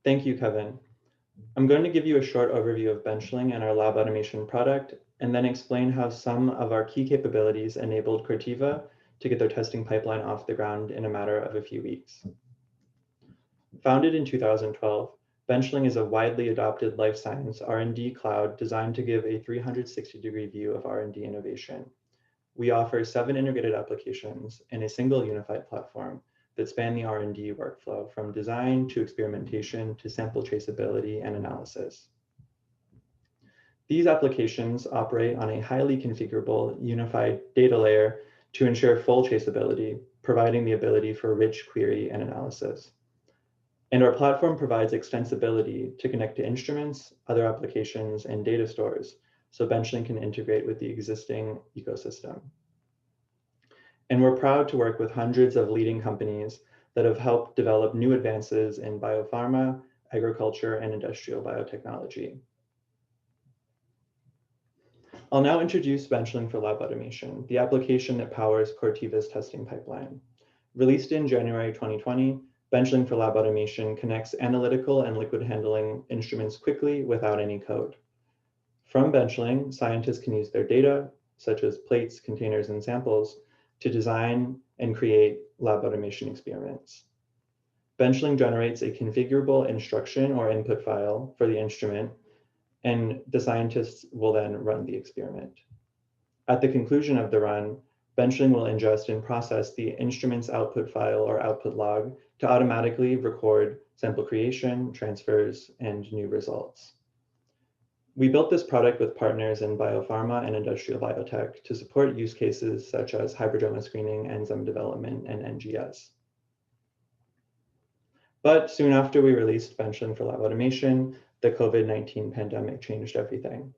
Thank you, Kevin. I'm going to give you a short overview of Benchling and our lab automation product, and then explain how some of our key capabilities enabled Corteva to get their testing pipeline off the ground in a matter of a few weeks. Founded in 2012, Benchling is a widely adopted life science R&D cloud designed to give a 360-degree view of R&D innovation. We offer 7 integrated applications in a single unified platform that span the R&D workflow from design to experimentation to sample traceability and analysis. These applications operate on a highly configurable unified data layer to ensure full traceability, providing the ability for rich query and analysis. And our platform provides extensibility to connect to instruments, other applications, and data stores, so Benchling can integrate with the existing ecosystem. And we're proud to work with hundreds of leading companies that have helped develop new advances in biopharma, agriculture, and industrial biotechnology. I'll now introduce Benchling for Lab Automation, the application that powers Corteva's testing pipeline. Released in January 2020, Benchling for Lab Automation connects analytical and liquid handling instruments quickly without any code. From Benchling, scientists can use their data, such as plates, containers, and samples, to design and create lab automation experiments. Benchling generates a configurable instruction or input file for the instrument, and the scientists will then run the experiment. At the conclusion of the run, Benchling will ingest and process the instrument's output file or output log to automatically record sample creation, transfers, and new results. We built this product with partners in biopharma and industrial biotech to support use cases such as hybridoma screening, enzyme development, and NGS. But soon after we released Benchling for Lab Automation, the COVID-19 pandemic changed everything.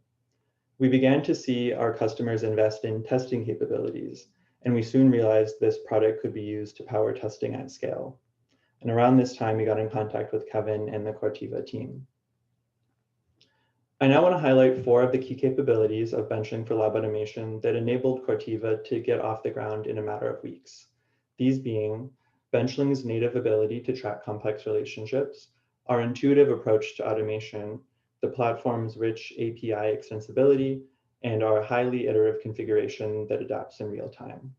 We began to see our customers invest in testing capabilities, and we soon realized this product could be used to power testing at scale. And around this time, we got in contact with Kevin and the Corteva team. I now want to highlight 4 of the key capabilities of Benchling for Lab Automation that enabled Corteva to get off the ground in a matter of weeks. These being Benchling's native ability to track complex relationships, our intuitive approach to automation, the platform's rich API extensibility, and our highly iterative configuration that adapts in real time.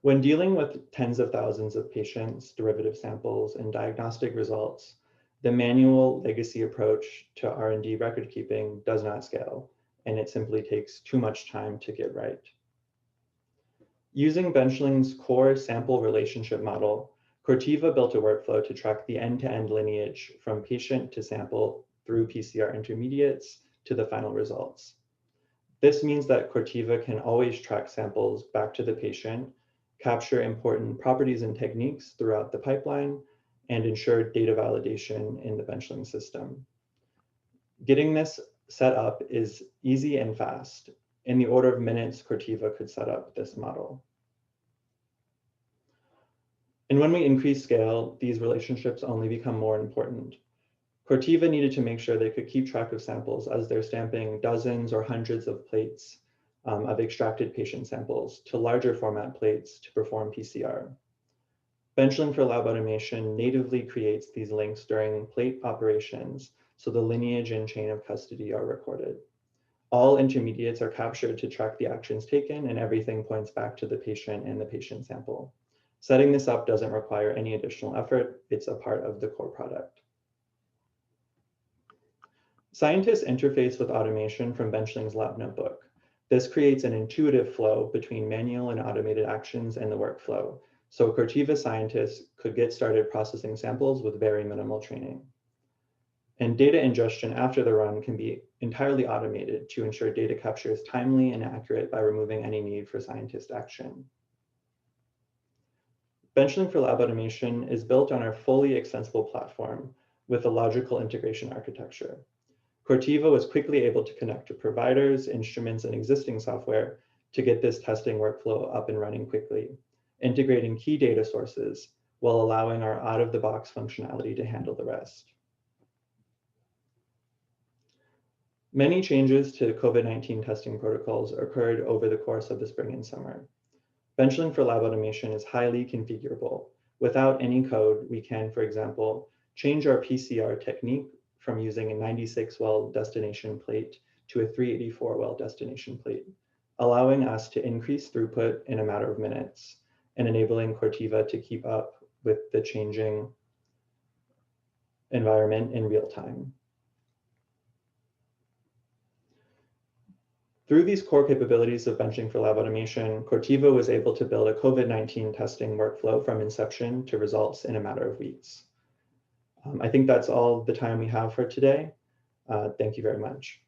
When dealing with tens of thousands of patients, derivative samples, and diagnostic results, the manual legacy approach to R&D record keeping does not scale, and it simply takes too much time to get right. Using Benchling's core sample relationship model, Corteva built a workflow to track the end-to-end lineage from patient to sample through PCR intermediates to the final results. This means that Corteva can always track samples back to the patient, capture important properties and techniques throughout the pipeline, and ensure data validation in the Benchling system. Getting this set up is easy and fast. In the order of minutes, Corteva could set up this model. And when we increase scale, these relationships only become more important. Corteva needed to make sure they could keep track of samples as they're stamping dozens or hundreds of plates of extracted patient samples to larger format plates to perform PCR. Benchling for Lab Automation natively creates these links during plate operations, so the lineage and chain of custody are recorded. All intermediates are captured to track the actions taken, and everything points back to the patient and the patient sample. Setting this up doesn't require any additional effort. It's a part of the core product. Scientists interface with automation from Benchling's Lab Notebook. This creates an intuitive flow between manual and automated actions in the workflow, so Corteva scientists could get started processing samples with very minimal training. And data ingestion after the run can be entirely automated to ensure data capture is timely and accurate by removing any need for scientist action. Benchling for Lab Automation is built on our fully extensible platform with a logical integration architecture. Corteva was quickly able to connect to providers, instruments, and existing software to get this testing workflow up and running quickly, integrating key data sources while allowing our out-of-the-box functionality to handle the rest. Many changes to COVID-19 testing protocols occurred over the course of the spring and summer. Benchling for Lab Automation is highly configurable, Without any code, we can, for example, change our PCR technique from using a 96 well destination plate to a 384 well destination plate, allowing us to increase throughput in a matter of minutes and enabling Corteva to keep up with the changing environment in real time. Through these core capabilities of benching for lab automation, Corteva was able to build a COVID-19 testing workflow from inception to results in a matter of weeks. I think that's all the time we have for today. Thank you very much.